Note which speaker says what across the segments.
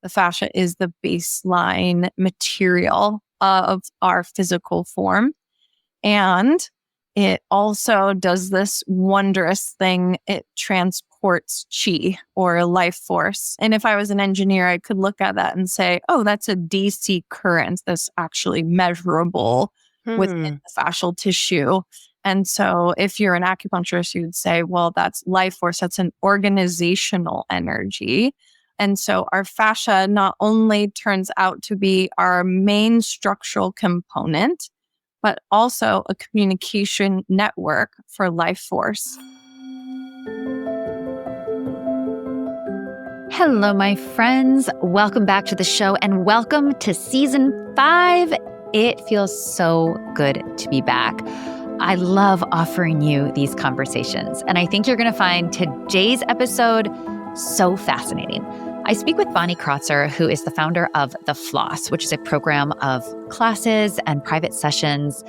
Speaker 1: The fascia is the baseline material of our physical form. And it also does this wondrous thing. It transports chi, or life force. And if I was an engineer, I could look at that and say, oh, that's a DC current that's actually measurable within the fascial tissue. And so if you're an acupuncturist, you would say, well, that's life force. That's an organizational energy. And so our fascia not only turns out to be our main structural component, but also a communication network for life force.
Speaker 2: Hello, my friends. Welcome back to the show and welcome to season 5. It feels so good to be back. I love offering you these conversations, and I think you're going to find today's episode so fascinating. I speak with Bonnie Crotzer, who is the founder of the Floss, which is a program of classes and private sessions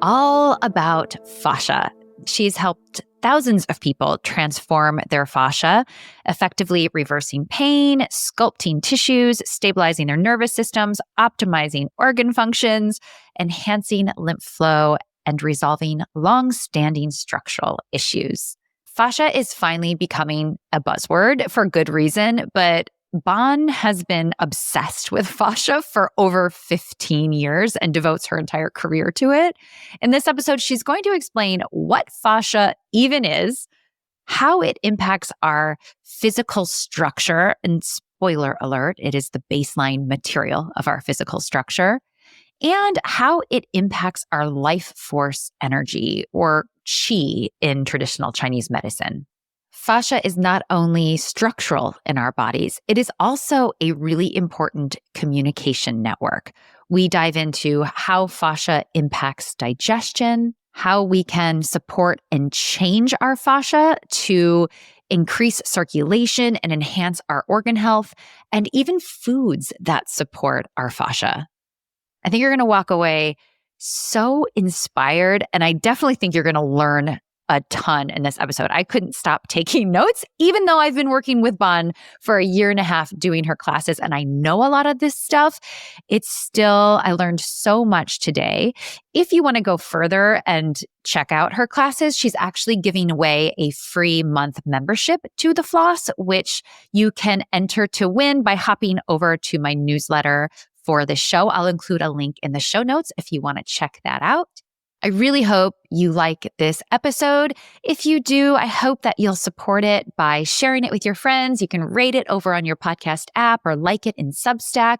Speaker 2: all about fascia. She's helped thousands of people transform their fascia, effectively reversing pain, sculpting tissues, stabilizing their nervous systems, optimizing organ functions, enhancing lymph flow, and resolving long-standing structural issues. Fascia is finally becoming a buzzword for good reason, but Bon has been obsessed with fascia for over 15 years and devotes her entire career to it. In this episode, she's going to explain what fascia even is, how it impacts our physical structure, and spoiler alert, it is the baseline material of our physical structure, and how it impacts our life force energy, or qi in traditional Chinese medicine. Fascia is not only structural in our bodies, it is also a really important communication network. We dive into how fascia impacts digestion, how we can support and change our fascia to increase circulation and enhance our organ health, and even foods that support our fascia. I think you're going to walk away so inspired, and I definitely think you're going to learn a ton in this episode. I couldn't stop taking notes, even though I've been working with Bon for 1.5 years doing her classes, and I know a lot of this stuff. I learned so much today. If you want to go further and check out her classes, she's actually giving away a free month membership to the Floss, which you can enter to win by hopping over to my newsletter for the show. I'll include a link in the show notes if you want to check that out. I really hope you like this episode. If you do, I hope that you'll support it by sharing it with your friends. You can rate it over on your podcast app or like it in Substack.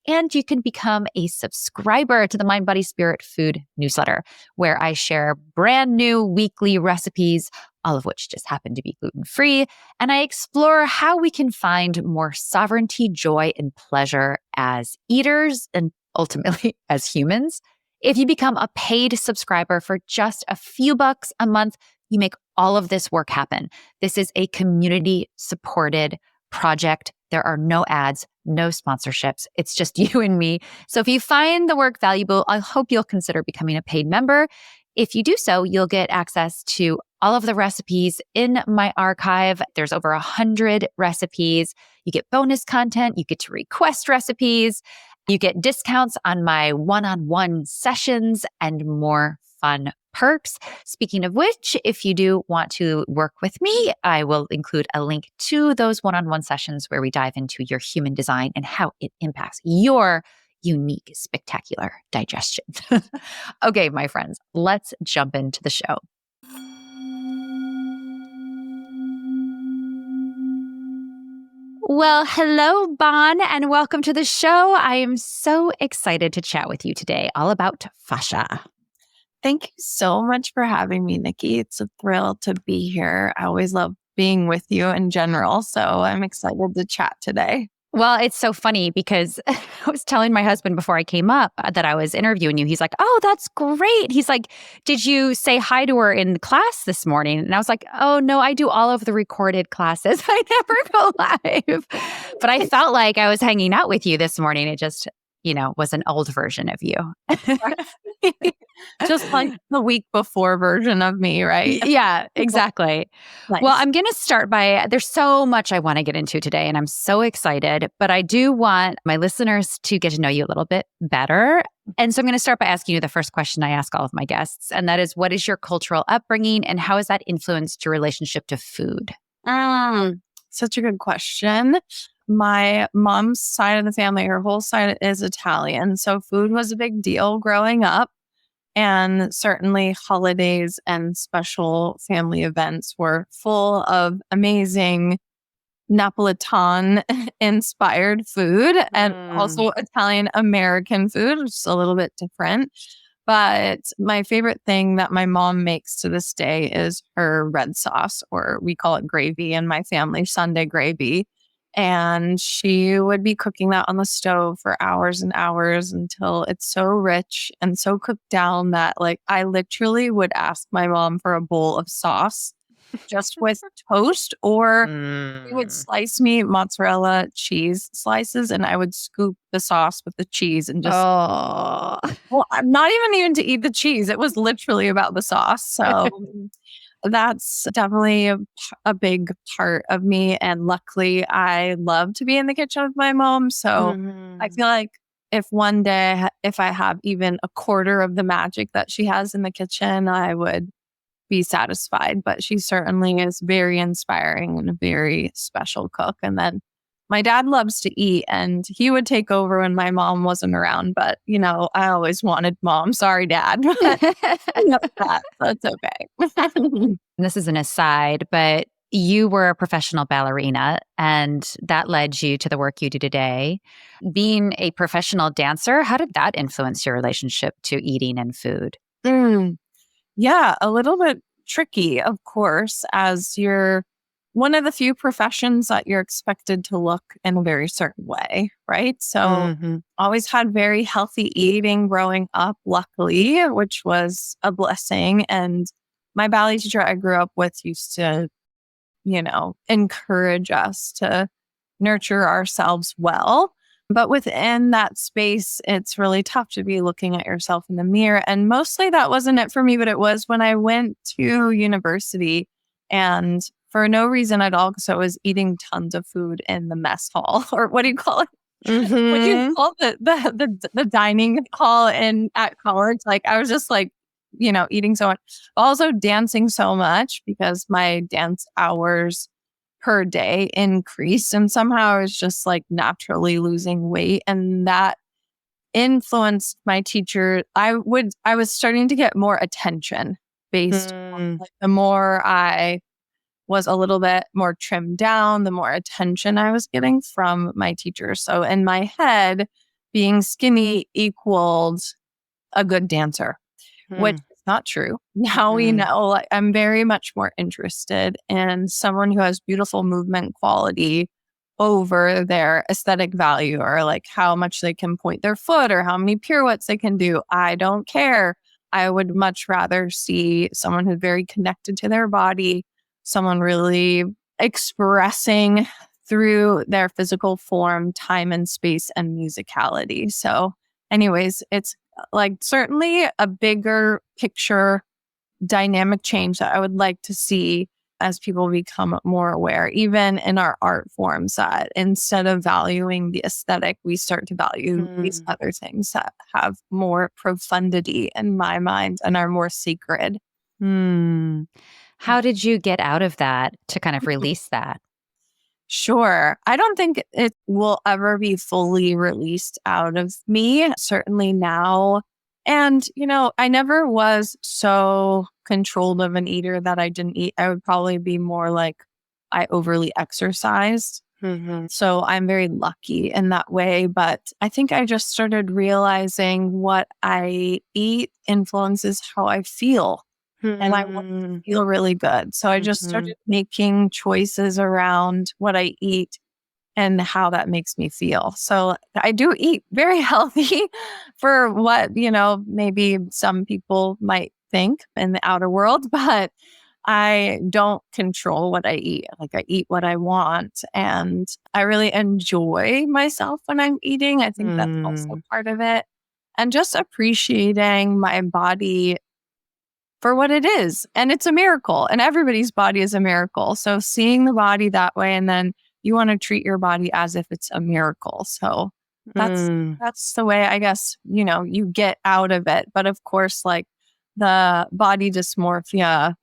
Speaker 2: And you can become a subscriber to the Mind, Body, Spirit Food newsletter, where I share brand new weekly recipes, all of which just happen to be gluten-free. And I explore how we can find more sovereignty, joy, and pleasure as eaters and ultimately as humans. If you become a paid subscriber for just a few bucks a month, you make all of this work happen. This is a community-supported project. There are no ads, no sponsorships. It's just you and me. So if you find the work valuable, I hope you'll consider becoming a paid member. If you do so, you'll get access to all of the recipes in my archive. There's over 100 recipes. You get bonus content. You get to request recipes. You get discounts on my one-on-one sessions and more fun perks. Speaking of which, if you do want to work with me, I will include a link to those one-on-one sessions where we dive into your human design and how it impacts your unique, spectacular digestion. Okay, my friends, let's jump into the show. Well, hello, Bon, and welcome to the show. I am so excited to chat with you today all about fascia.
Speaker 1: Thank you so much for having me, Nikki. It's a thrill to be here. I always love being with you in general, so I'm excited to chat today.
Speaker 2: Well, it's so funny because I was telling my husband before I came up that I was interviewing you. He's like, oh, that's great. He's like, did you say hi to her in class this morning? And I was like, oh, no, I do all of the recorded classes. I never go live. But I felt like I was hanging out with you this morning. It just was an old version of you.
Speaker 1: Just like the week before version of me, right?
Speaker 2: Yeah, exactly.
Speaker 1: Nice.
Speaker 2: Well, I'm going to start by, there's so much I want to get into today, and I'm so excited, but I do want my listeners to get to know you a little bit better. And so I'm going to start by asking you the first question I ask all of my guests, and that is, what is your cultural upbringing and how has that influenced your relationship to food?
Speaker 1: Such a good question. My mom's side of the family, her whole side is Italian. So food was a big deal growing up. And certainly holidays and special family events were full of amazing Napolitan inspired food and also Italian American food, which is a little bit different. But my favorite thing that my mom makes to this day is her red sauce, or we call it gravy in my family, Sunday gravy. And she would be cooking that on the stove for hours and hours until it's so rich and so cooked down that I literally would ask my mom for a bowl of sauce just with toast, or we would slice me mozzarella cheese slices and I would scoop the sauce with the cheese and just, well, I'm not even to eat the cheese. It was literally about the sauce. So that's definitely a big part of me. And luckily, I love to be in the kitchen with my mom. So I feel like if one day, if I have even a quarter of the magic that she has in the kitchen, I would be satisfied. But she certainly is very inspiring and a very special cook. And then my dad loves to eat and he would take over when my mom wasn't around. But, I always wanted mom. Sorry, Dad. That's okay.
Speaker 2: This is an aside, but you were a professional ballerina and that led you to the work you do today. Being a professional dancer, how did that influence your relationship to eating and food?
Speaker 1: Yeah, a little bit tricky, of course, as you're one of the few professions that you're expected to look in a very certain way, right? So always had very healthy eating growing up, luckily, which was a blessing. And my ballet teacher I grew up with used to, encourage us to nurture ourselves well. But within that space, it's really tough to be looking at yourself in the mirror. And mostly that wasn't it for me, but it was when I went to university and for no reason at all, because I was eating tons of food in the mess hall, or what do you call it? What do you call the dining hall at college? I was just eating so much, also dancing so much because my dance hours per day increased, and somehow I was just naturally losing weight, and that influenced my teacher. I was starting to get more attention based on the more I was a little bit more trimmed down, the more attention I was getting from my teacher. So in my head, being skinny equaled a good dancer, which is not true. Now we know I'm very much more interested in someone who has beautiful movement quality over their aesthetic value, or how much they can point their foot or how many pirouettes they can do. I don't care. I would much rather see someone who's very connected to their body, someone really expressing through their physical form, time and space, and musicality. So anyways, it's certainly a bigger picture dynamic change that I would like to see as people become more aware, even in our art forms, that instead of valuing the aesthetic, we start to value these other things that have more profundity in my mind and are more sacred.
Speaker 2: How did you get out of that to kind of release that?
Speaker 1: Sure. I don't think it will ever be fully released out of me, certainly now. And, I never was so controlled of an eater that I didn't eat. I would probably be more I overly exercised. So I'm very lucky in that way. But I think I just started realizing what I eat influences how I feel. And I want to feel really good. So I just started making choices around what I eat and how that makes me feel. So I do eat very healthy for what, maybe some people might think in the outer world, but I don't control what I eat. Like I eat what I want. And I really enjoy myself when I'm eating. I think that's also part of it. And just appreciating my body for what it is. And it's a miracle. And everybody's body is a miracle. So seeing the body that way, and then you want to treat your body as if it's a miracle. So that's the way I guess, you get out of it. But of course, like the body dysmorphia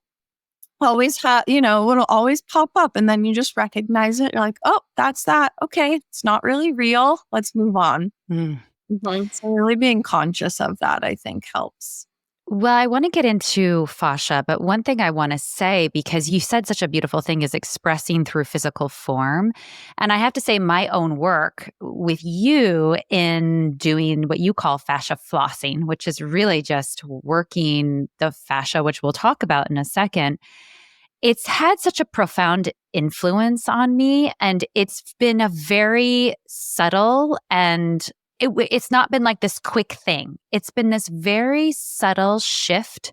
Speaker 1: always it'll always pop up, and then you just recognize it. You're like, oh, that's that. Okay. It's not really real. Let's move on. So really being conscious of that, I think, helps.
Speaker 2: Well, I want to get into fascia, but one thing I want to say, because you said such a beautiful thing, is expressing through physical form. And I have to say, my own work with you in doing what you call fascia flossing, which is really just working the fascia, which we'll talk about in a second. It's had such a profound influence on me, and it's been a very subtle and it's not been like this quick thing. It's been this very subtle shift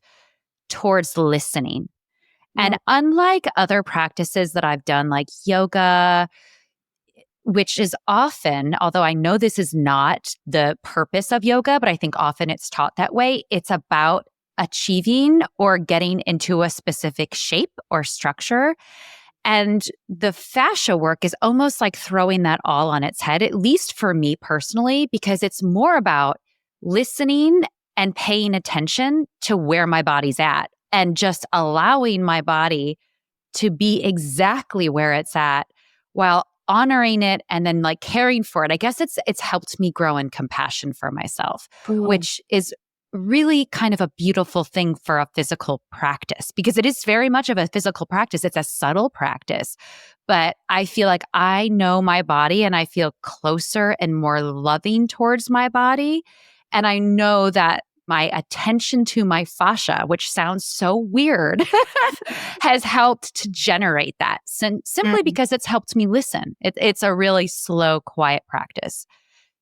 Speaker 2: towards listening. And unlike other practices that I've done, like yoga, which is often, although I know this is not the purpose of yoga, but I think often it's taught that way, it's about achieving or getting into a specific shape or structure. And the fascia work is almost like throwing that all on its head, at least for me personally, because it's more about listening and paying attention to where my body's at and just allowing my body to be exactly where it's at while honoring it and then like caring for it. I guess it's helped me grow in compassion for myself, which is really kind of a beautiful thing for a physical practice, because it is very much of a physical practice. It's a subtle practice, but I feel like I know my body and I feel closer and more loving towards my body. And I know that my attention to my fascia, which sounds so weird, has helped to generate that simply because it's helped me listen. It's a really slow, quiet practice.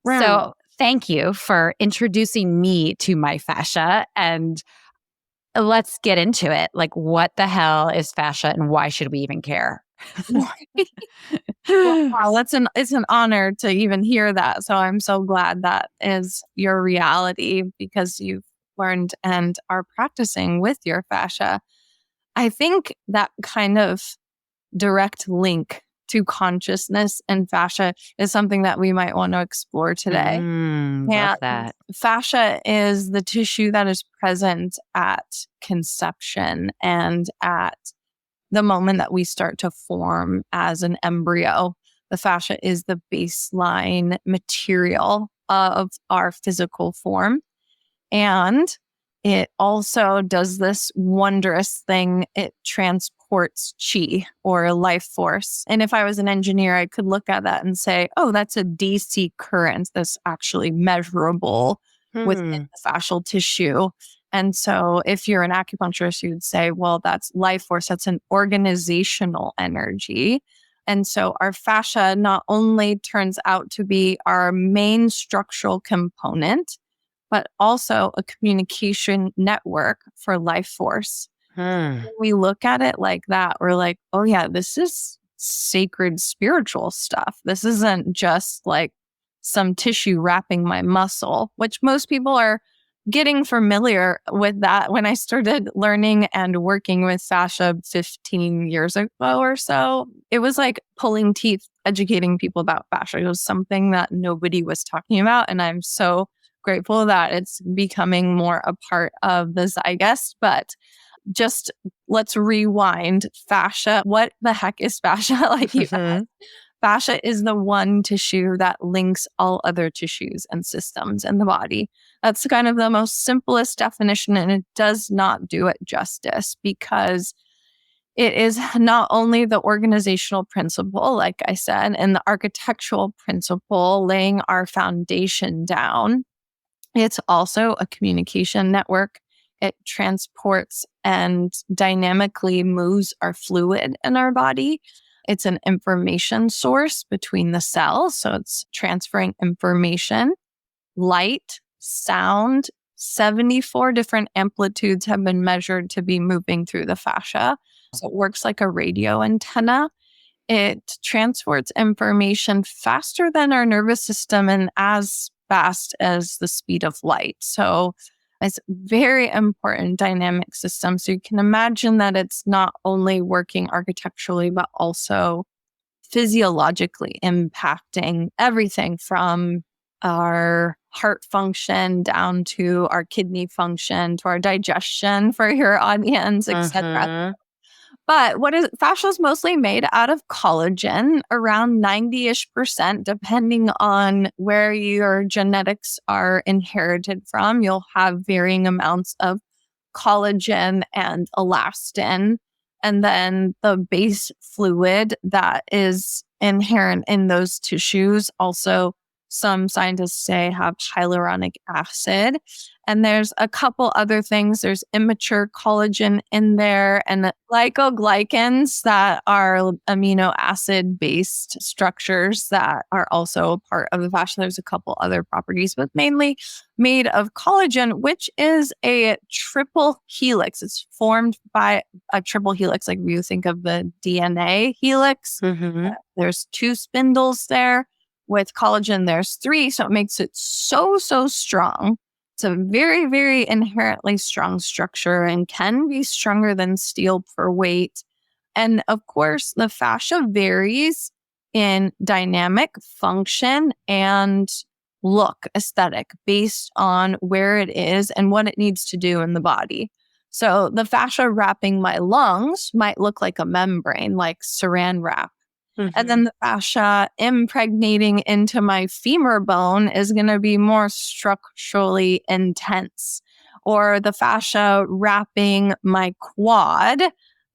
Speaker 1: Right.
Speaker 2: So thank you for introducing me to my fascia, and let's get into it. Like, what the hell is fascia and why should we even care?
Speaker 1: Wow, it's an honor to even hear that. So I'm so glad that is your reality, because you've learned and are practicing with your fascia. I think that kind of direct link to consciousness and fascia is something that we might want to explore today.
Speaker 2: Love that.
Speaker 1: Fascia is the tissue that is present at conception and at the moment that we start to form as an embryo. The fascia is the baseline material of our physical form. And it also does this wondrous thing. It transports chi, or life force. And if I was an engineer, I could look at that and say, oh, that's a DC current that's actually measurable within the fascial tissue. And so if you're an acupuncturist, you would say, well, that's life force. That's an organizational energy. And so our fascia not only turns out to be our main structural component, but also a communication network for life force. When we look at it like that, we're like, oh yeah, this is sacred spiritual stuff. This isn't just like some tissue wrapping my muscle, which most people are getting familiar with that. When I started learning and working with fascia 15 years ago or so, it was like pulling teeth, educating people about fascia. It was something that nobody was talking about. And I'm so grateful that it's becoming more a part of the zeitgeist. But just let's rewind. Fascia. What the heck is fascia? Like you asked. Fascia is the one tissue that links all other tissues and systems in the body. That's kind of the most simplest definition, and it does not do it justice, because it is not only the organizational principle, like I said, and the architectural principle laying our foundation down. It's also a communication network. It transports and dynamically moves our fluid in our body. It's an information source between the cells. So it's transferring information, light, sound. 74 different amplitudes have been measured to be moving through the fascia. So it works like a radio antenna. It transports information faster than our nervous system and as fast as the speed of light. So it's very important dynamic system. So you can imagine that it's not only working architecturally, but also physiologically impacting everything from our heart function down to our kidney function to our digestion for your audience, etc. But fascia is mostly made out of collagen, around 90-ish%, depending on where your genetics are inherited from. You'll have varying amounts of collagen and elastin. And then the base fluid that is inherent in those tissues also, some scientists say, have hyaluronic acid. And there's a couple other things. There's immature collagen in there and glycoglycans that are amino acid based structures that are also a part of the fascia. There's a couple other properties, but mainly made of collagen, which is a triple helix. It's formed by a triple helix, like you think of the DNA helix. There's 2 spindles there. With collagen, there's 3. So it makes it so strong. It's a very, very inherently strong structure and can be stronger than steel per weight. And of course, the fascia varies in dynamic function and look, aesthetic, based on where it is and what it needs to do in the body. So the fascia wrapping my lungs might look like a membrane, like saran wrap. And then the fascia impregnating into my femur bone is going to be more structurally intense. Or the fascia wrapping my quad.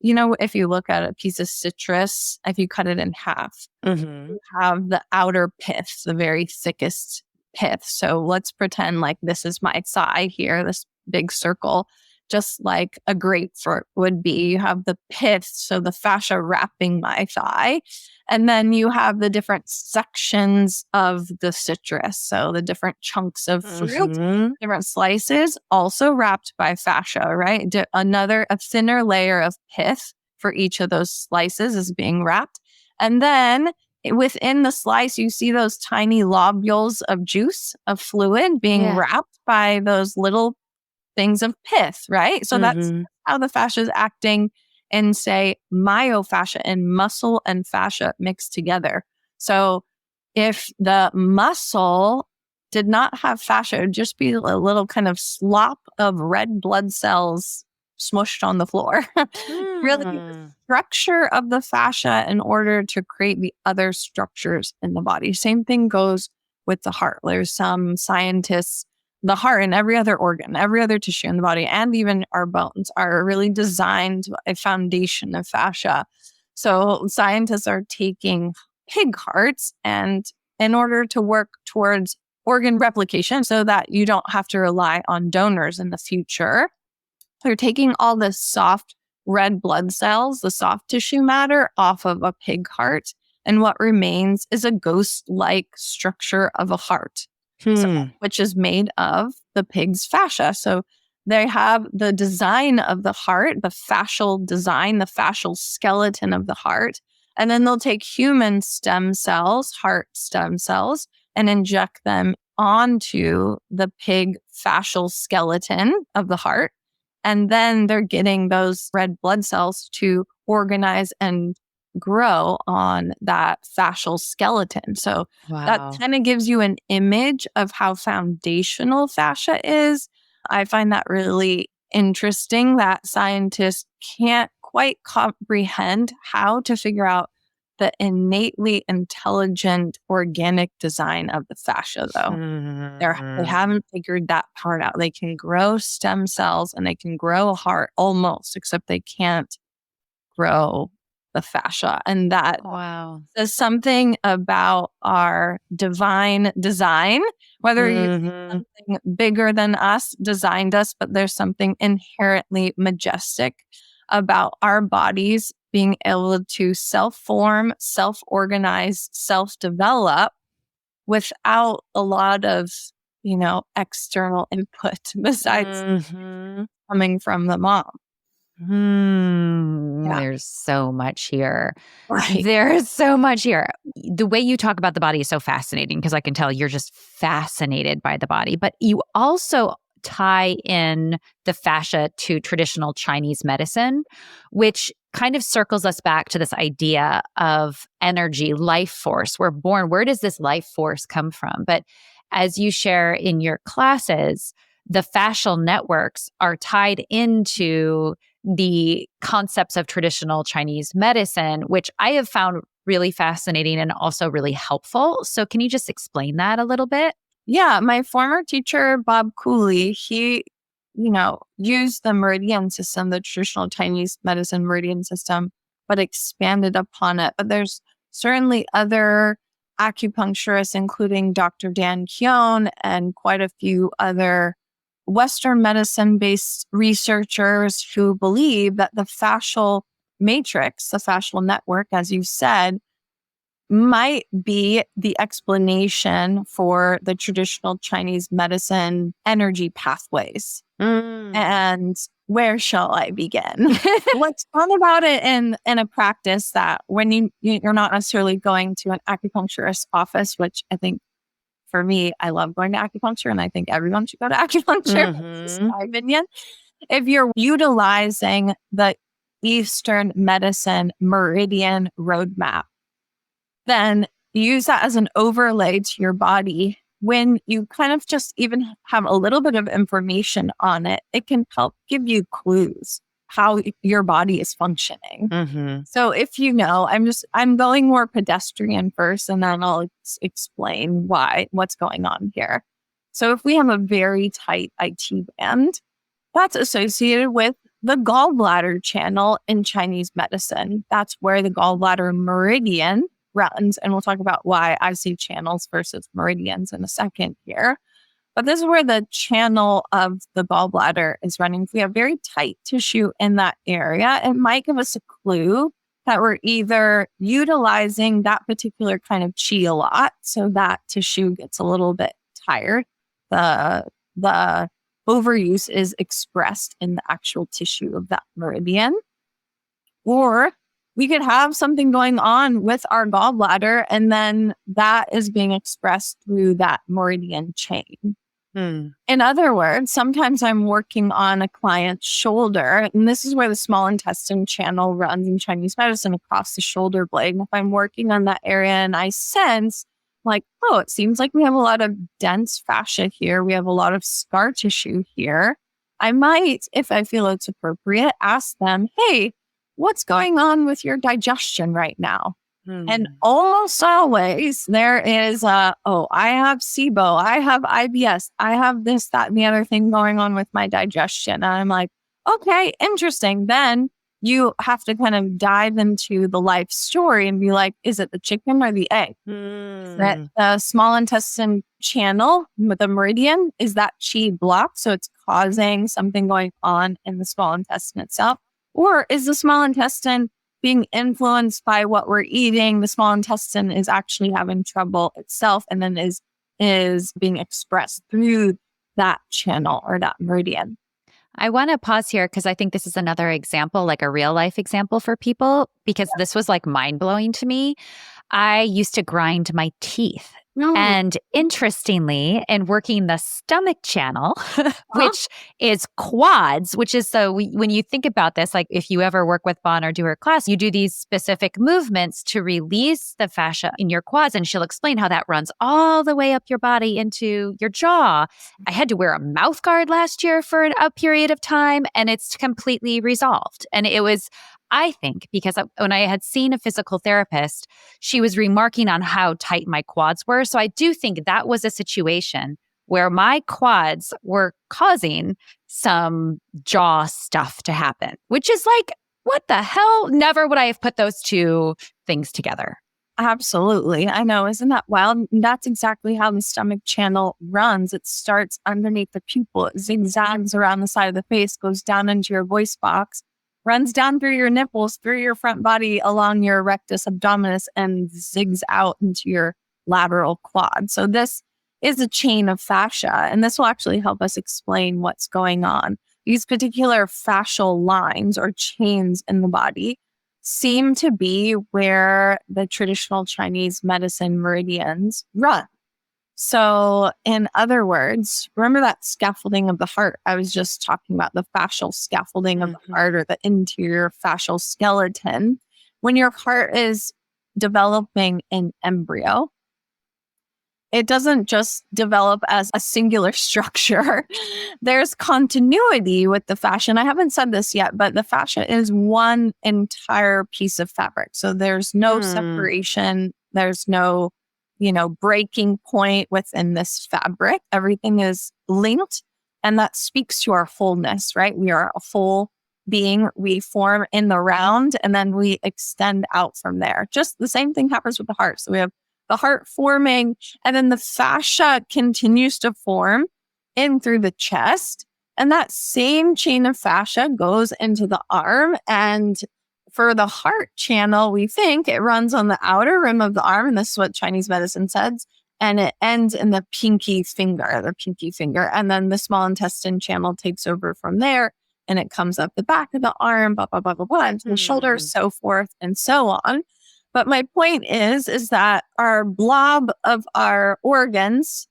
Speaker 1: You know, if you look at a piece of citrus, if you cut it in half, you have the outer pith, the very thickest pith. So let's pretend like this is my thigh here, this big circle. Just like a grapefruit would be. You have the pith, so the fascia wrapping my thigh. And then you have the different sections of the citrus. So the different chunks of fruit, different slices, also wrapped by fascia, right? A thinner layer of pith for each of those slices is being wrapped. And then within the slice, you see those tiny lobules of juice, of fluid being wrapped by those little things of pith, right? So that's how the fascia is acting in, say, myofascia, and muscle and fascia mixed together. So if the muscle did not have fascia, it would just be a little kind of slop of red blood cells smushed on the floor. Really, the structure of the fascia in order to create the other structures in the body. Same thing goes with the heart. There's some scientists, the heart and every other organ, every other tissue in the body, and even our bones are really designed a foundation of fascia. So scientists are taking pig hearts and in order to work towards organ replication so that you don't have to rely on donors in the future, they're taking all the soft red blood cells, the soft tissue matter off of a pig heart. And what remains is a ghost-like structure of a heart. Which is made of the pig's fascia. So they have the design of the heart, the fascial design, the fascial skeleton of the heart. And then they'll take human stem cells, heart stem cells, and inject them onto the pig fascial skeleton of the heart. And then they're getting those red blood cells to organize and grow on that fascial skeleton. So that kind of gives you an image of how foundational fascia is. I find that really interesting that scientists can't quite comprehend how to figure out the innately intelligent organic design of the fascia, though. They haven't figured that part out. They can grow stem cells and they can grow a heart almost, except they can't grow the fascia. And that says something about our divine design, whether something bigger than us designed us, but there's something inherently majestic about our bodies being able to self-form, self-organize, self-develop without a lot of, external input besides coming from the mom. Yeah.
Speaker 2: There's so much here.
Speaker 1: Right.
Speaker 2: There's so much here. The way you talk about the body is so fascinating because I can tell you're just fascinated by the body. But you also tie in the fascia to traditional Chinese medicine, which kind of circles us back to this idea of energy, life force. We're born. Where does this life force come from? But as you share in your classes, the fascial networks are tied into the concepts of traditional Chinese medicine, which I have found really fascinating and also really helpful. So, can you just explain that a little bit?
Speaker 1: Yeah. My former teacher, Bob Cooley, he, used the meridian system, the traditional Chinese medicine meridian system, but expanded upon it. But there's certainly other acupuncturists, including Dr. Dan Keown and quite a few other Western medicine-based researchers who believe that the fascial matrix, the fascial network, as you said, might be the explanation for the traditional Chinese medicine energy pathways. And where shall I begin? Let's talk about it in a practice that when you're not necessarily going to an acupuncturist office, which I think for me, I love going to acupuncture and I think everyone should go to acupuncture. This is my opinion. If you're utilizing the Eastern medicine meridian roadmap, then use that as an overlay to your body. When you kind of just even have a little bit of information on it, it can help give you clues how your body is functioning. So if I'm going more pedestrian first, and then I'll explain what's going on here. So if we have a very tight IT band, that's associated with the gallbladder channel in Chinese medicine. That's where the gallbladder meridian runs. And we'll talk about why I see channels versus meridians in a second here. But this is where the channel of the gallbladder is running. If we have very tight tissue in that area, it might give us a clue that we're either utilizing that particular kind of qi a lot, so that tissue gets a little bit tired. The overuse is expressed in the actual tissue of that meridian. Or we could have something going on with our gallbladder, and then that is being expressed through that meridian chain. In other words, sometimes I'm working on a client's shoulder, and this is where the small intestine channel runs in Chinese medicine across the shoulder blade. And if I'm working on that area and I sense like, oh, it seems like we have a lot of dense fascia here, we have a lot of scar tissue here, I might, if I feel it's appropriate, ask them, hey, what's going on with your digestion right now? And almost always there is, I have SIBO, I have IBS, I have this, that, and the other thing going on with my digestion. And I'm like, okay, interesting. Then you have to kind of dive into the life story and be like, is it the chicken or the egg? That the small intestine channel with the meridian, is that qi blocked? So it's causing something going on in the small intestine itself. Or is the small intestine being influenced by what we're eating? The small intestine is actually having trouble itself, and then is being expressed through that channel or that meridian.
Speaker 2: I want to pause here because I think this is another example, like a real life example for people, because this was like mind blowing to me. I used to grind my teeth. And interestingly, in working the stomach channel, which is quads, which is when you think about this, like if you ever work with Bon or do her class, you do these specific movements to release the fascia in your quads. And she'll explain how that runs all the way up your body into your jaw. I had to wear a mouth guard last year for a period of time, and it's completely resolved. And it was, I think, because when I had seen a physical therapist, she was remarking on how tight my quads were. So I do think that was a situation where my quads were causing some jaw stuff to happen, which is like, what the hell? Never would I have put those two things together.
Speaker 1: Absolutely. I know. Isn't that wild? That's exactly how the stomach channel runs. It starts underneath the pupil, it zigzags around the side of the face, goes down into your voice box, runs down through your nipples, through your front body, along your rectus abdominis, and zigs out into your lateral quad. So this is a chain of fascia, and this will actually help us explain what's going on. these particular fascial lines or chains in the body seem to be where the traditional Chinese medicine meridians run. So in other words, remember that scaffolding of the heart? I was just talking about the fascial scaffolding of the heart, or the interior fascial skeleton. When your heart is developing in embryo, it doesn't just develop as a singular structure. There's continuity with the fascia. And I haven't said this yet, but the fascia is one entire piece of fabric. So there's no separation. There's no, breaking point within this fabric. Everything is linked. And that speaks to our wholeness, right? We are a whole being. We form in the round and then we extend out from there. Just the same thing happens with the heart. So we have the heart forming, and then the fascia continues to form in through the chest. And that same chain of fascia goes into the arm. And for the heart channel, we think it runs on the outer rim of the arm. And this is what Chinese medicine says. And it ends in the pinky finger. And then the small intestine channel takes over from there. And it comes up the back of the arm, blah, blah, blah, blah, blah, into the shoulders, so forth and so on. But my point is that our blob of our organs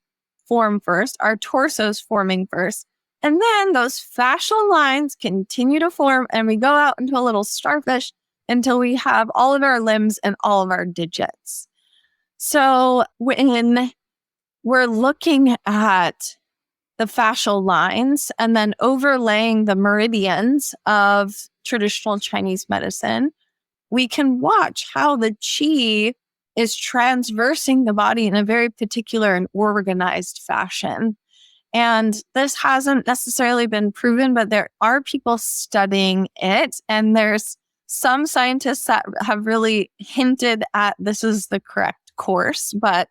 Speaker 1: form first, our torso's forming first, and then those fascial lines continue to form, and we go out into a little starfish until we have all of our limbs and all of our digits. So when we're looking at the fascial lines and then overlaying the meridians of traditional Chinese medicine, we can watch how the qi is transversing the body in a very particular and organized fashion. And this hasn't necessarily been proven, but there are people studying it. And there's some scientists that have really hinted at this is the correct course, but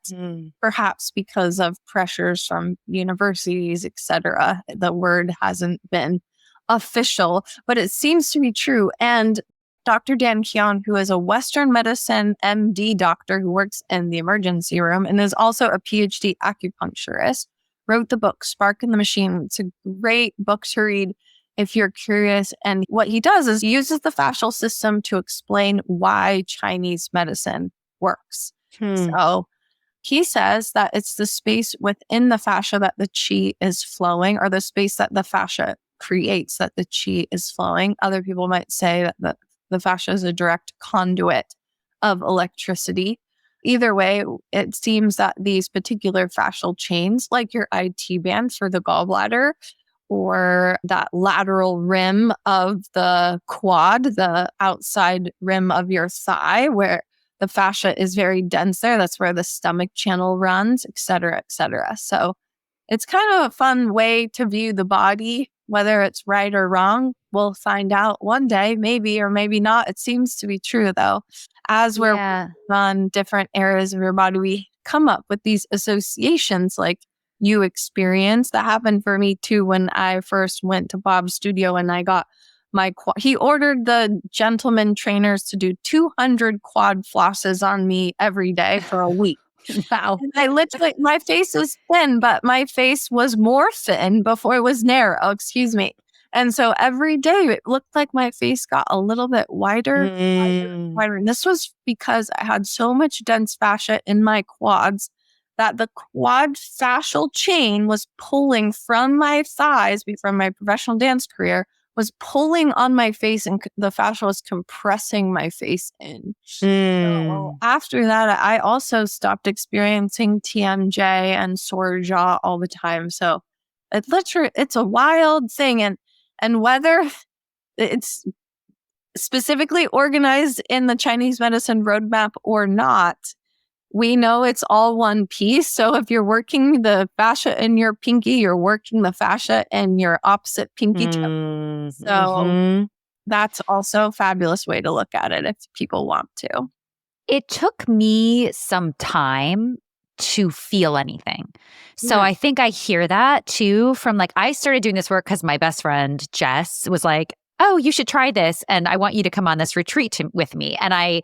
Speaker 1: perhaps because of pressures from universities, etc., the word hasn't been official, but it seems to be true. And Dr. Dan Qian, who is a Western medicine MD doctor who works in the emergency room and is also a PhD acupuncturist, wrote the book Spark in the Machine. It's a great book to read if you're curious. And what he does is he uses the fascial system to explain why Chinese medicine works. So he says that it's the space within the fascia that the qi is flowing, or the space that the fascia creates that the qi is flowing. Other people might say that the fascia is a direct conduit of electricity. Either way, it seems that these particular fascial chains, like your IT band for the gallbladder, or that lateral rim of the quad, the outside rim of your thigh, where the fascia is very dense there. That's where the stomach channel runs, et cetera, et cetera. So it's kind of a fun way to view the body, whether it's right or wrong. We'll find out one day, maybe or maybe not. It seems to be true, though. As we're on different areas of your body, we come up with these associations like you experienced. That happened for me too when I first went to Bob's studio and I got my quad. He ordered the gentleman trainers to do 200 quad flosses on me every day for a week.
Speaker 2: Wow.
Speaker 1: And I literally, my face was thin, but my face was more thin before it was narrow, excuse me. And so every day it looked like my face got a little bit wider, wider. And this was because I had so much dense fascia in my quads that the quad fascial chain was pulling from my thighs from my professional dance career, was pulling on my face, and the fascia was compressing my face in. So after that, I also stopped experiencing TMJ and sore jaw all the time. So it's a wild thing. And whether it's specifically organized in the Chinese medicine roadmap or not, we know it's all one piece. So if you're working the fascia in your pinky, you're working the fascia in your opposite pinky toe. So that's also a fabulous way to look at it if people want to.
Speaker 2: It took me some time to feel anything. So I think I hear that too from I started doing this work because my best friend, Jess, was like, oh, you should try this. And I want you to come on this retreat with me. And I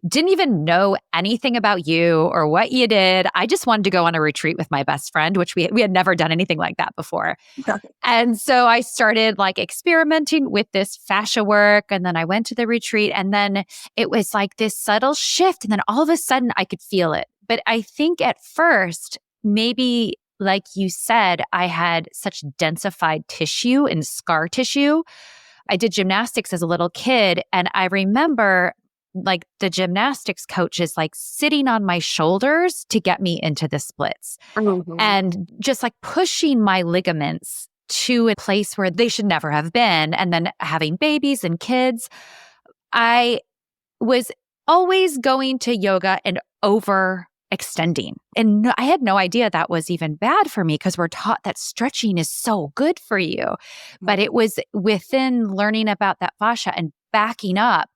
Speaker 2: didn't even know anything about you or what you did. I just wanted to go on a retreat with my best friend, which we had never done anything like that before. And so I started like experimenting with this fascia work. And then I went to the retreat, and then it was like this subtle shift. And then all of a sudden I could feel it. But I think at first, maybe like you said, I had such densified tissue and scar tissue. I did gymnastics as a little kid, and I remember like the gymnastics coach is like sitting on my shoulders to get me into the splits and just like pushing my ligaments to a place where they should never have been. And then having babies and kids, I was always going to yoga and overextending. And I had no idea that was even bad for me, because we're taught that stretching is so good for you. But it was within learning about that fascia and backing up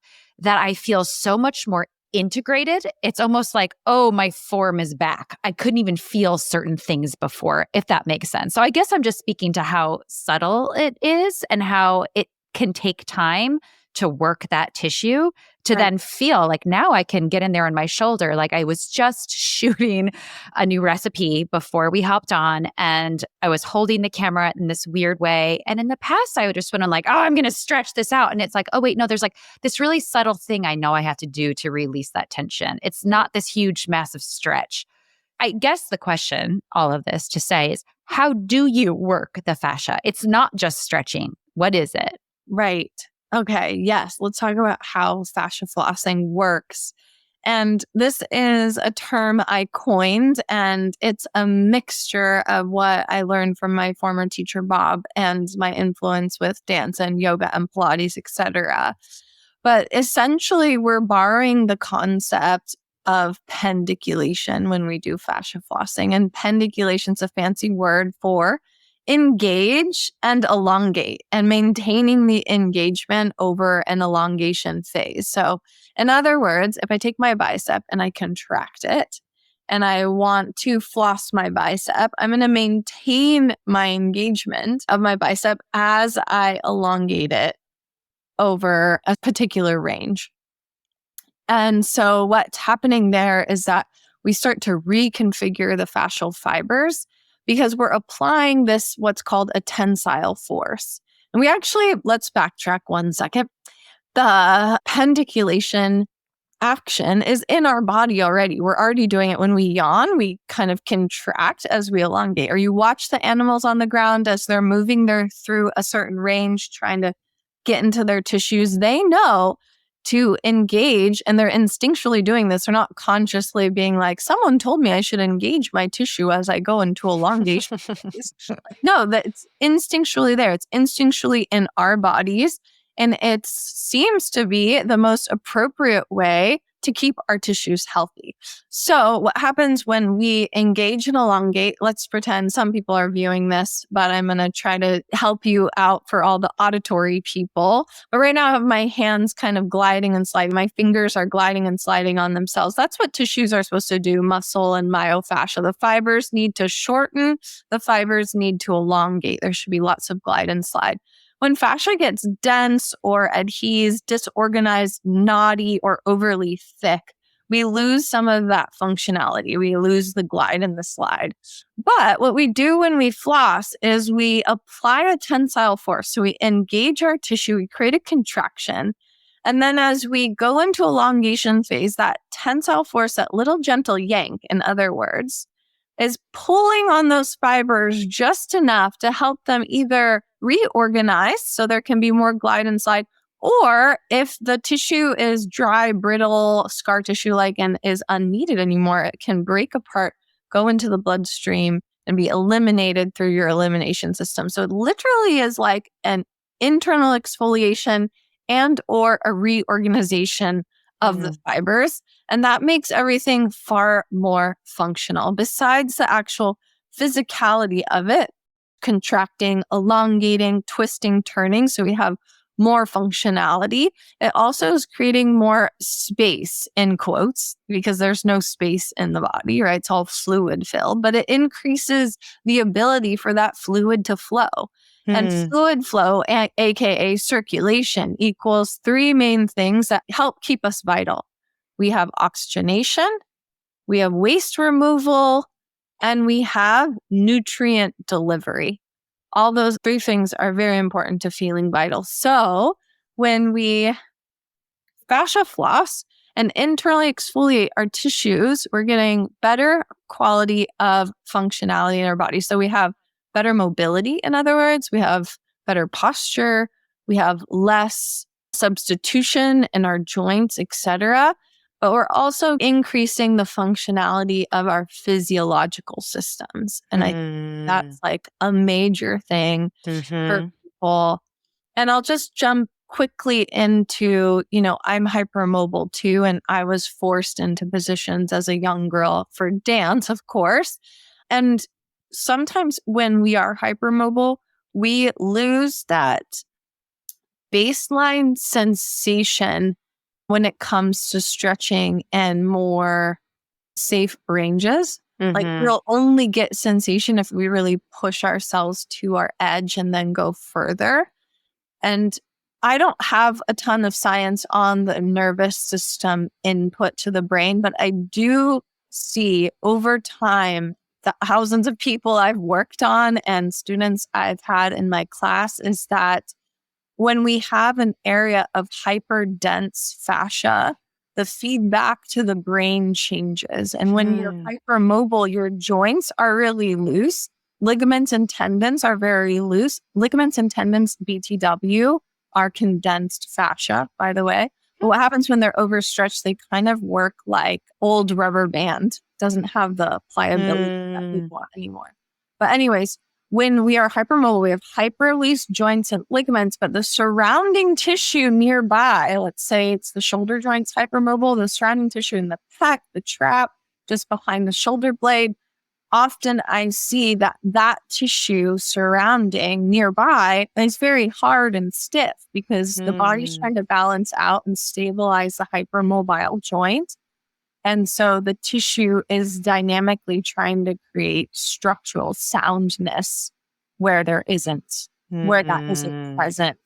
Speaker 2: that I feel so much more integrated. It's almost like, oh, my form is back. I couldn't even feel certain things before, if that makes sense. So I guess I'm just speaking to how subtle it is and how it can take time to work that tissue to then feel like now I can get in there on my shoulder. Like I was just shooting a new recipe before we hopped on, and I was holding the camera in this weird way. And in the past, I would just went on like, oh, I'm going to stretch this out. And it's like, oh, wait, no, there's like this really subtle thing I know I have to do to release that tension. It's not this huge, massive stretch. I guess the question, all of this to say, is how do you work the fascia? It's not just stretching. What is it?
Speaker 1: Right. Okay. Yes. Let's talk about how fascia flossing works. And this is a term I coined, and it's a mixture of what I learned from my former teacher, Bob, and my influence with dance and yoga and Pilates, etc. But essentially, we're borrowing the concept of pendiculation when we do fascia flossing. And pendiculation is a fancy word for engage and elongate, and maintaining the engagement over an elongation phase. So in other words, if I take my bicep and I contract it and I want to floss my bicep, I'm going to maintain my engagement of my bicep as I elongate it over a particular range. And so what's happening there is that we start to reconfigure the fascial fibers, because we're applying this, what's called a tensile force. And we actually, let's backtrack 1 second. The pendiculation action is in our body already. We're already doing it when we yawn. We kind of contract as we elongate. Or you watch the animals on the ground as they're moving through a certain range, trying to get into their tissues. They know to engage, and they're instinctually doing this. They're not consciously being like, someone told me I should engage my tissue as I go into elongation. No, that's instinctually there. It's instinctually in our bodies. And it seems to be the most appropriate way to keep our tissues healthy. So what happens when we engage and elongate, let's pretend some people are viewing this, but I'm going to try to help you out for all the auditory people. But right now I have my hands kind of gliding and sliding. My fingers are gliding and sliding on themselves. That's what tissues are supposed to do, muscle and myofascia. The fibers need to shorten. The fibers need to elongate. There should be lots of glide and slide. When fascia gets dense or adheres, disorganized, knotty, or overly thick, we lose some of that functionality. We lose the glide and the slide. But what we do when we floss is we apply a tensile force. So we engage our tissue, we create a contraction. And then as we go into elongation phase, that tensile force, that little gentle yank, in other words, is pulling on those fibers just enough to help them either reorganize so there can be more glide and slide, or if the tissue is dry, brittle, scar tissue-like, and is unneeded anymore, it can break apart, go into the bloodstream, and be eliminated through your elimination system. So it literally is like an internal exfoliation and or a reorganization of the fibers. And that makes everything far more functional. Besides the actual physicality of it, contracting, elongating, twisting, turning, so we have more functionality. It also is creating more space, in quotes, because there's no space in the body, right? It's all fluid filled, but it increases the ability for that fluid to flow. And fluid flow, aka circulation, equals three main things that help keep us vital. we have oxygenation, we have waste removal, and we have nutrient delivery. All those three things are very important to feeling vital. So when we fascia floss and internally exfoliate our tissues, we're getting better quality of functionality in our body. So we have better mobility, in other words, we have better posture, we have less substitution in our joints, etc. But we're also increasing the functionality of our physiological systems. And I think that's like a major thing for people. And I'll just jump quickly into, I'm hypermobile too. And I was forced into positions as a young girl for dance, of course. And sometimes when we are hypermobile, we lose that baseline sensation when it comes to stretching and more safe ranges. Like we'll only get sensation if we really push ourselves to our edge and then go further. And I don't have a ton of science on the nervous system input to the brain, but I do see over time the thousands of people I've worked on and students I've had in my class is that when we have an area of hyperdense fascia, the feedback to the brain changes. And when you're hypermobile, your joints are really loose. Ligaments and tendons are very loose. Ligaments and tendons, BTW, are condensed fascia, by the way. But what happens when they're overstretched, they kind of work like old rubber band. Doesn't have the pliability that we want anymore. But anyways, when we are hypermobile, we have hyperloose joints and ligaments, but the surrounding tissue nearby, let's say it's the shoulder joints hypermobile, the surrounding tissue in the pec, the trap, just behind the shoulder blade, often I see that tissue surrounding nearby is very hard and stiff because the body's trying to balance out and stabilize the hypermobile joint. And so the tissue is dynamically trying to create structural soundness where there isn't, where that isn't present.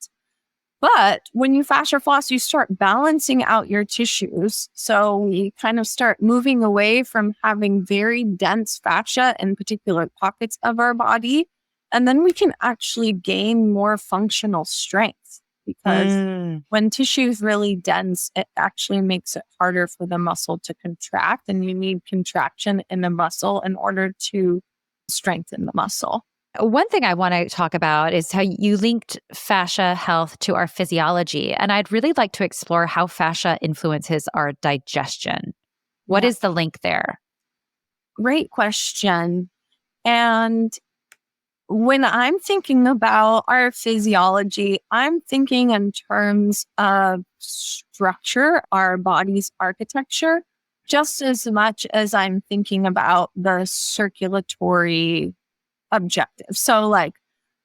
Speaker 1: But when you fascia floss, you start balancing out your tissues. So we kind of start moving away from having very dense fascia in particular pockets of our body. And then we can actually gain more functional strength because when tissue is really dense, it actually makes it harder for the muscle to contract. And you need contraction in the muscle in order to strengthen the muscle.
Speaker 2: One thing I want to talk about is how you linked fascia health to our physiology. And I'd really like to explore how fascia influences our digestion. What is the link there?
Speaker 1: Great question. And when I'm thinking about our physiology, I'm thinking in terms of structure, our body's architecture, just as much as I'm thinking about the circulatory objective. So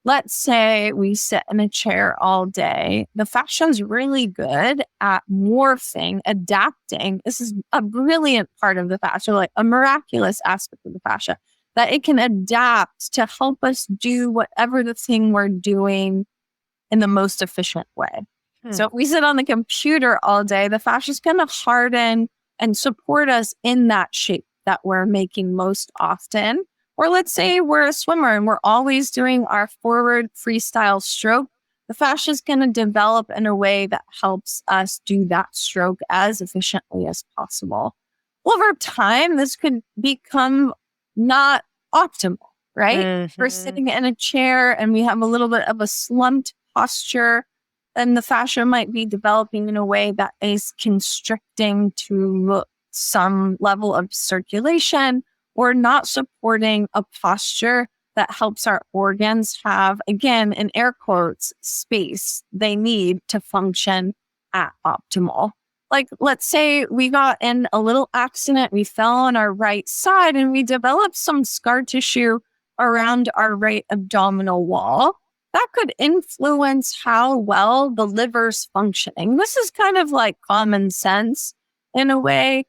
Speaker 1: let's say we sit in a chair all day. The fascia is really good at morphing, adapting. This is a brilliant part of the fascia, like a miraculous aspect of the fascia, that it can adapt to help us do whatever the thing we're doing in the most efficient way. So if we sit on the computer all day, the fascia is going to harden and support us in that shape that we're making most often. Or let's say we're a swimmer and we're always doing our forward freestyle stroke. The fascia is going to develop in a way that helps us do that stroke as efficiently as possible. Over time, this could become not optimal, right? We're sitting in a chair and we have a little bit of a slumped posture, and the fascia might be developing in a way that is constricting to some level of circulation or not supporting a posture that helps our organs have, again, in air quotes, space they need to function at optimal. Like, let's say we got in a little accident, we fell on our right side and we developed some scar tissue around our right abdominal wall. That could influence how well the liver's functioning. This is kind of like common sense in a way.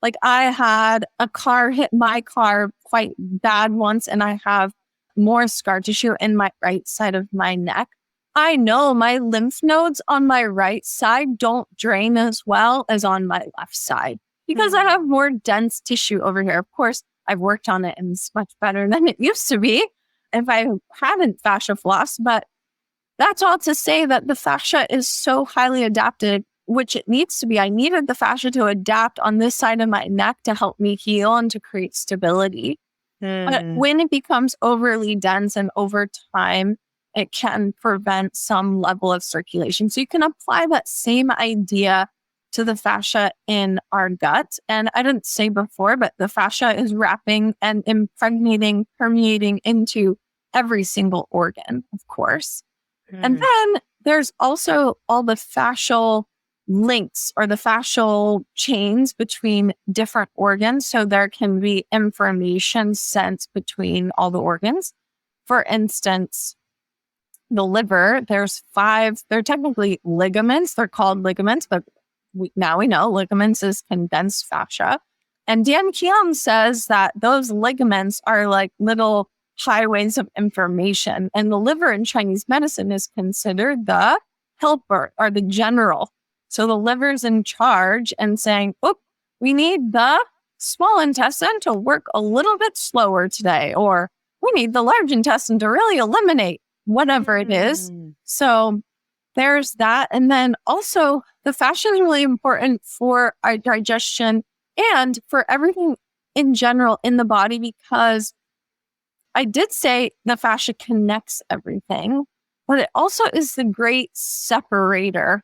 Speaker 1: Like, I had a car hit my car quite bad once, and I have more scar tissue in my right side of my neck. I know my lymph nodes on my right side don't drain as well as on my left side because I have more dense tissue over here. Of course, I've worked on it and it's much better than it used to be if I hadn't fascia floss. But that's all to say that the fascia is so highly adapted, which it needs to be. I needed the fascia to adapt on this side of my neck to help me heal and to create stability. But when it becomes overly dense and over time, it can prevent some level of circulation. So you can apply that same idea to the fascia in our gut. And I didn't say before, but the fascia is wrapping and impregnating, permeating into every single organ, of course. And then there's also all the fascial links or the fascial chains between different organs. So there can be information sent between all the organs. For instance, the liver, there's 5, they're technically ligaments. They're called ligaments, but now we know ligaments is condensed fascia. And Dan Keong says that those ligaments are like little highways of information. And the liver in Chinese medicine is considered the helper or the general. So the liver's in charge and saying, oh, we need the small intestine to work a little bit slower today, or we need the large intestine to really eliminate whatever it is. So there's that. And then also the fascia is really important for our digestion and for everything in general in the body, because I did say the fascia connects everything, but it also is the great separator.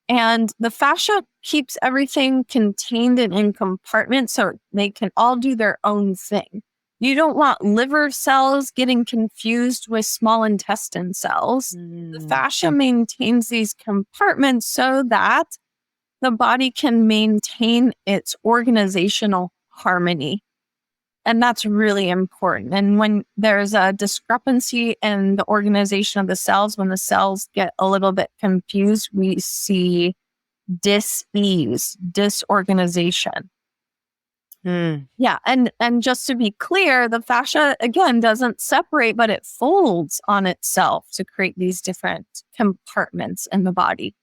Speaker 1: And the fascia keeps everything contained and in compartments so they can all do their own thing. You don't want liver cells getting confused with small intestine cells. The fascia maintains these compartments so that the body can maintain its organizational harmony. And that's really important. And when there's a discrepancy in the organization of the cells, when the cells get a little bit confused, we see dis-ease, disorganization. Yeah. And just to be clear, the fascia, again, doesn't separate, but it folds on itself to create these different compartments in the body.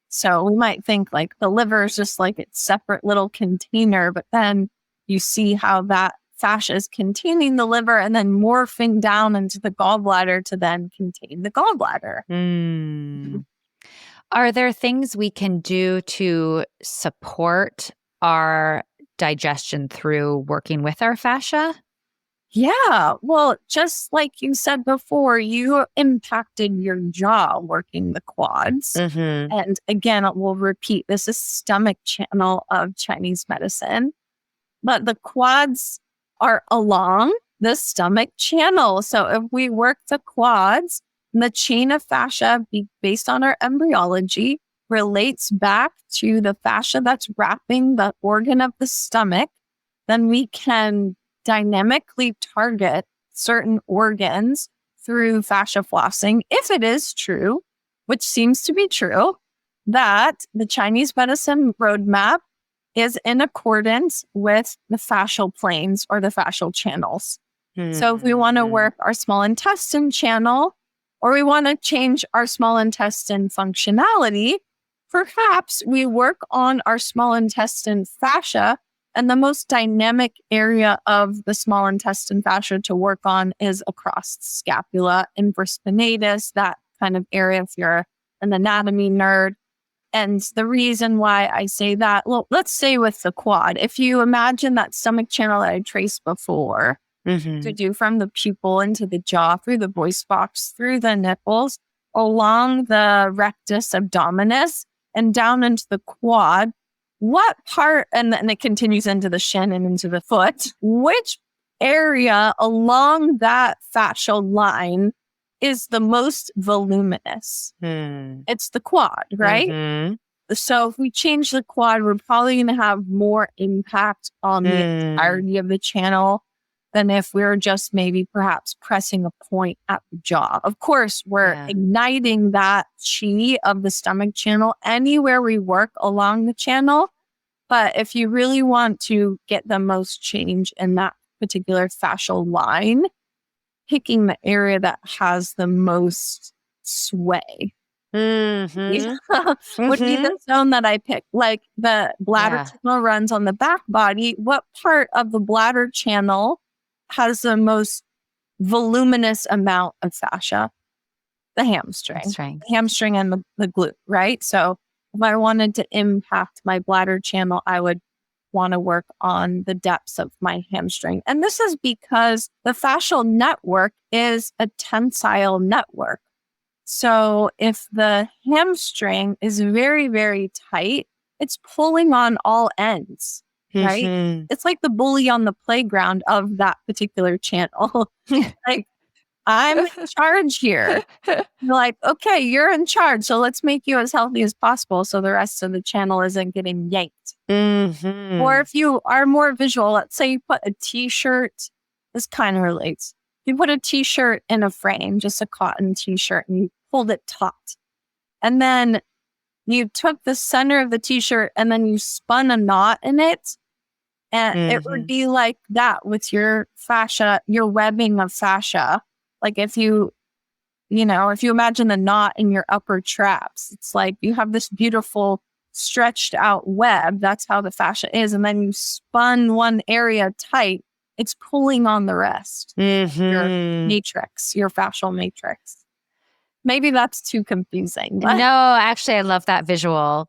Speaker 1: So we might think like the liver is just like its separate little container, but then you see how that fascia is containing the liver and then morphing down into the gallbladder to then contain the gallbladder.
Speaker 2: Are there things we can do to support our digestion through working with our fascia?
Speaker 1: Yeah. Well, just like you said before, you impacted your jaw working the quads. And again, we'll repeat, this is stomach channel of Chinese medicine, but the quads are along the stomach channel. So if we work the quads, the chain of fascia, based on our embryology, relates back to the fascia that's wrapping the organ of the stomach, then we can dynamically target certain organs through fascia flossing, if it is true, which seems to be true, that the Chinese medicine roadmap is in accordance with the fascial planes or the fascial channels. So if we want to work our small intestine channel, or we want to change our small intestine functionality, perhaps we work on our small intestine fascia. And the most dynamic area of the small intestine fascia to work on is across the scapula, infraspinatus, that kind of area if you're an anatomy nerd. And the reason why I say that, well, let's say with the quad, if you imagine that stomach channel that I traced before, to do from the pupil into the jaw, through the voice box, through the nipples, along the rectus abdominis, and down into the quad, what part, and then it continues into the shin and into the foot, which area along that fascial line is the most voluminous? It's the quad, right? So if we change the quad, we're probably going to have more impact on the entirety of the channel than if we were just maybe perhaps pressing a point at the jaw. Of course, we're igniting that chi of the stomach channel anywhere we work along the channel. But if you really want to get the most change in that particular fascial line, picking the area that has the most sway
Speaker 2: Mm-hmm.
Speaker 1: would be
Speaker 2: Mm-hmm.
Speaker 1: the zone that I pick. Like the bladder
Speaker 2: Yeah.
Speaker 1: channel runs on the back body. What part of the bladder channel has the most voluminous amount of fascia? The hamstring,
Speaker 2: Hamstring.
Speaker 1: hamstring and the glute, right? So if I wanted to impact my bladder channel, I would want to work on the depths of my hamstring. And this is because the fascial network is a tensile network. So if the hamstring is very, very tight, it's pulling on all ends, right?
Speaker 2: Mm-hmm.
Speaker 1: It's like the bully on the playground of that particular channel. Like, I'm in charge here. You're like, okay, you're in charge. So let's make you as healthy as possible so the rest of the channel isn't getting yanked.
Speaker 2: Mm-hmm.
Speaker 1: Or if you are more visual, let's say you put a t-shirt, this kind of relates. You put a t-shirt in a frame, just a cotton t-shirt, and you pulled it taut. And then you took the center of the t-shirt and then you spun a knot in it. And it would be like that with your fascia, your webbing of fascia. Like if you imagine the knot in your upper traps, it's like you have this beautiful stretched out web. That's how the fascia is. And then you spun one area tight. It's pulling on the rest. Your matrix, your fascial matrix. Maybe that's too confusing. But
Speaker 2: No, actually, I love that visual.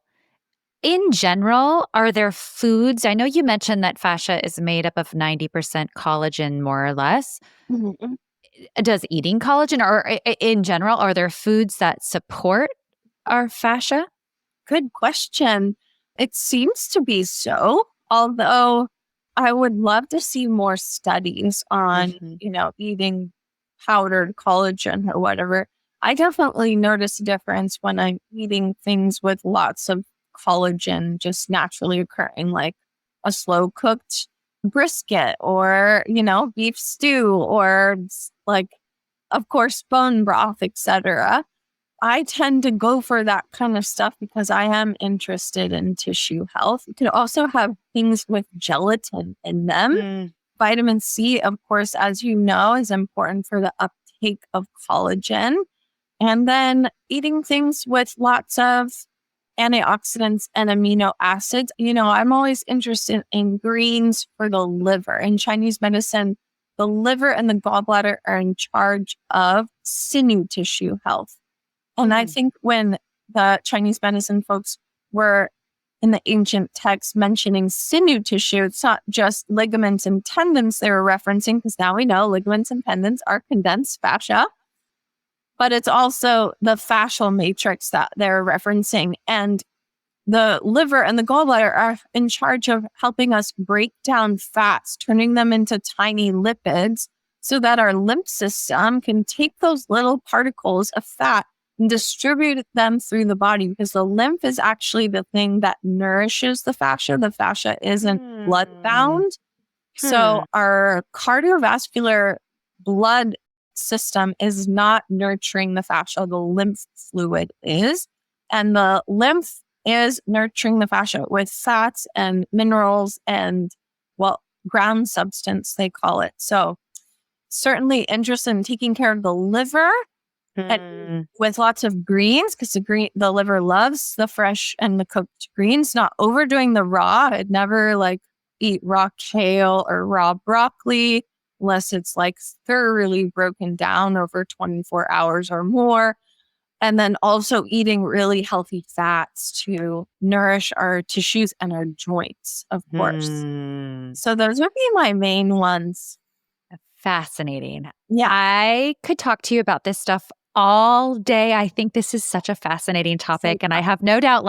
Speaker 2: In general, are there foods? I know you mentioned that fascia is made up of 90% collagen, more or less.
Speaker 1: Mhm.
Speaker 2: Does eating collagen, or in general, are there foods that support our fascia?
Speaker 1: Good question. It seems to be so, although I would love to see more studies on, eating powdered collagen or whatever. I definitely notice a difference when I'm eating things with lots of collagen just naturally occurring, like a slow cooked brisket or, beef stew or like, of course, bone broth, etc. I tend to go for that kind of stuff because I am interested in tissue health. You could also have things with gelatin in them. Vitamin C, of course, as you know, is important for the uptake of collagen. And then eating things with lots of antioxidants and amino acids. I'm always interested in greens for the liver. In Chinese medicine, the liver and the gallbladder are in charge of sinew tissue health. And I think when the Chinese medicine folks were in the ancient texts mentioning sinew tissue, it's not just ligaments and tendons they were referencing, because now we know ligaments and tendons are condensed fascia, but it's also the fascial matrix that they're referencing. And the liver and the gallbladder are in charge of helping us break down fats, turning them into tiny lipids so that our lymph system can take those little particles of fat and distribute them through the body, because the lymph is actually the thing that nourishes the fascia. The fascia isn't blood bound. So our cardiovascular blood system is not nurturing the fascia. The lymph fluid is. And the lymph is nurturing the fascia with fats and minerals and, ground substance, they call it. So certainly interested in taking care of the liver and with lots of greens, because the liver loves the fresh and the cooked greens, not overdoing the raw. I'd never eat raw kale or raw broccoli unless it's thoroughly broken down over 24 hours or more. And then also eating really healthy fats to nourish our tissues and our joints, of course. So those would be my main ones.
Speaker 2: Fascinating.
Speaker 1: Yeah.
Speaker 2: I could talk to you about this stuff all day. I think this is such a fascinating topic. And I have no doubt,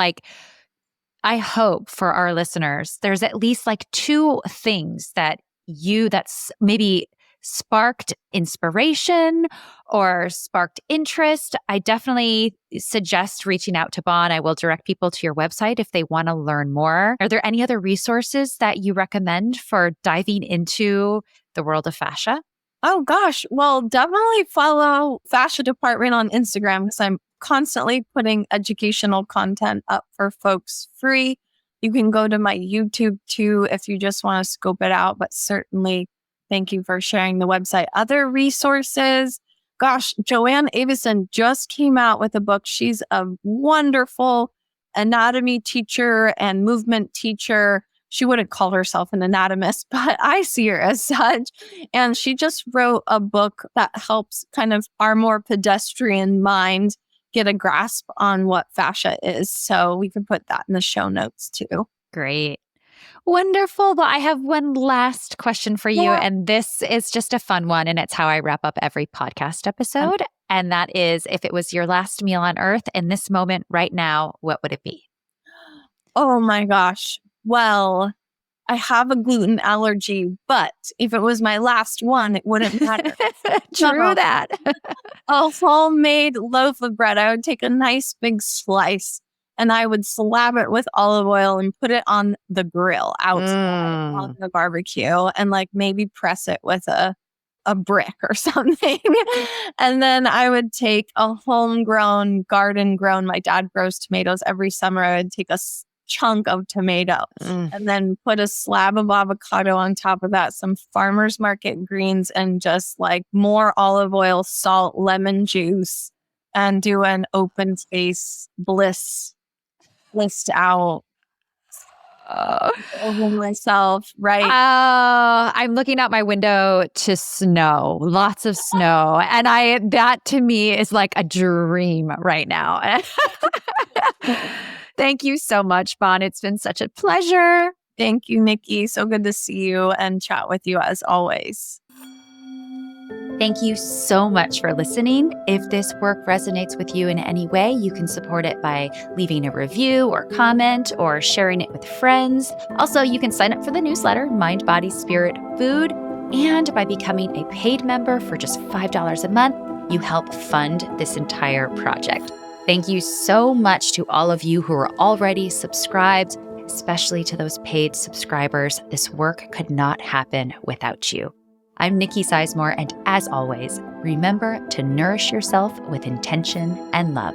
Speaker 2: I hope for our listeners, there's at least two things that's maybe sparked inspiration or sparked interest. I definitely suggest reaching out to Bon. I will direct people to your website if they want to learn more. Are there any other resources that you recommend for diving into the world of fascia?
Speaker 1: Oh gosh. Well, definitely follow Fascia Department on Instagram, because I'm constantly putting educational content up for folks free. You can go to my YouTube too if you just want to scope it out, but certainly thank you for sharing the website. Other resources, gosh, Joanne Avison just came out with a book. She's a wonderful anatomy teacher and movement teacher. She wouldn't call herself an anatomist, but I see her as such. And she just wrote a book that helps kind of our more pedestrian mind get a grasp on what fascia is. So we can put that in the show notes too.
Speaker 2: Great. Wonderful. Well, I have one last question for you.
Speaker 1: Yeah.
Speaker 2: And this is just a fun one. And it's how I wrap up every podcast episode. And that is, if it was your last meal on earth in this moment right now, what would it be?
Speaker 1: Oh my gosh. Well, I have a gluten allergy, but if it was my last one, it wouldn't matter.
Speaker 2: True that.
Speaker 1: A homemade loaf of bread. I would take a nice big slice and I would slab it with olive oil and put it on the grill outside on the barbecue and like maybe press it with a brick or something. And then I would take a homegrown, garden grown, my dad grows tomatoes every summer. I would take a chunk of tomato and then put a slab of avocado on top of that, some farmer's market greens, and just like more olive oil, salt, lemon juice, and do an open face bliss list out over myself, right?
Speaker 2: I'm looking out my window to snow, lots of snow. And that to me is like a dream right now. Thank you so much, Bon. It's been such a pleasure.
Speaker 1: Thank you, Nikki. So good to see you and chat with you as always.
Speaker 2: Thank you so much for listening. If this work resonates with you in any way, you can support it by leaving a review or comment or sharing it with friends. Also, you can sign up for the newsletter, Mind, Body, Spirit, Food. And by becoming a paid member for just $5 a month, you help fund this entire project. Thank you so much to all of you who are already subscribed, especially to those paid subscribers. This work could not happen without you. I'm Nikki Sizemore, and as always, remember to nourish yourself with intention and love.